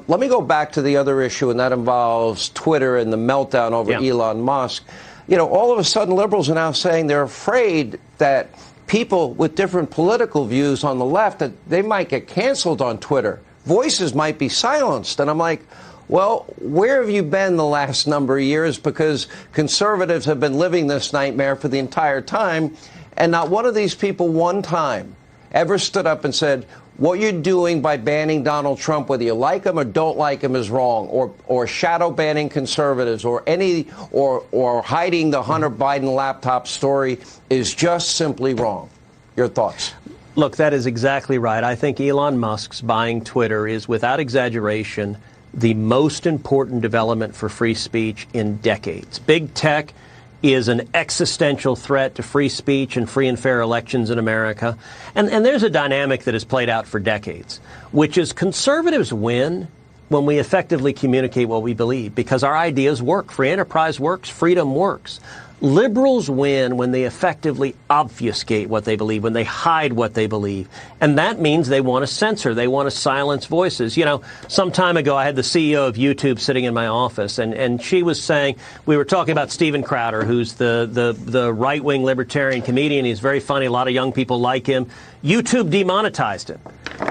Let me go back to the other issue, and that involves Twitter and the meltdown over Elon Musk. You know, all of a sudden, liberals are now saying they're afraid that people with different political views on the left, that they might get canceled on Twitter. Voices might be silenced. And I'm like, well, where have you been the last number of years? Because conservatives have been living this nightmare for the entire time. And not one of these people one time ever stood up and said, what you're doing by banning Donald Trump, whether you like him or don't like him, is wrong, or shadow banning conservatives, or hiding the Hunter Biden laptop story is just simply wrong. Your thoughts? Look, that is exactly right. I think Elon Musk's buying Twitter is, without exaggeration, the most important development for free speech in decades. Big tech is an existential threat to free speech and free and fair elections in America. And there's a dynamic that has played out for decades, which is conservatives win when we effectively communicate what we believe, because our ideas work. Free enterprise works. Freedom works. Liberals win when they effectively obfuscate what they believe, when they hide what they believe. And that means they want to censor. They want to silence voices. You know, some time ago, I had the CEO of YouTube sitting in my office, and she was saying, we were talking about Steven Crowder, who's the right-wing libertarian comedian. He's very funny. A lot of young people like him. YouTube demonetized him.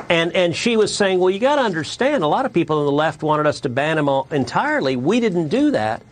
And she was saying, well, you got to understand, a lot of people on the left wanted us to ban him entirely. We didn't do that.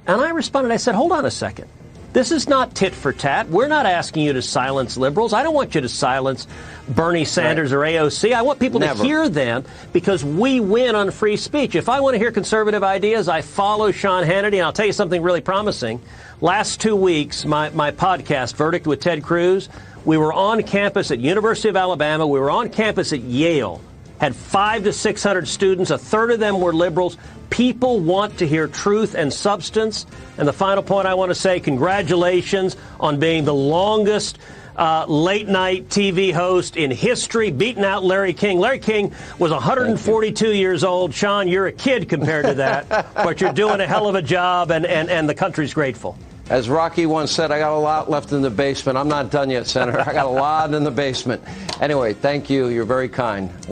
And I responded, I said, hold on a second. This is not tit for tat. We're not asking you to silence liberals. I don't want you to silence Bernie Sanders or AOC. I want people to hear them, because we win on free speech. If I want to hear conservative ideas, I follow Sean Hannity. And I'll tell you something really promising. Last 2 weeks, my podcast, Verdict with Ted Cruz, we were on campus at University of Alabama. We were on campus at Yale. Had 500 to 600 students. A third of them were liberals. People want to hear truth and substance. And the final point I want to say, congratulations on being the longest late-night TV host in history, beating out Larry King. Larry King was 142 years old. Sean, you're a kid compared to that, but you're doing a hell of a job, and the country's grateful. As Rocky once said, I got a lot left in the basement. I'm not done yet, Senator. I got a lot in the basement. Anyway, thank you. You're very kind.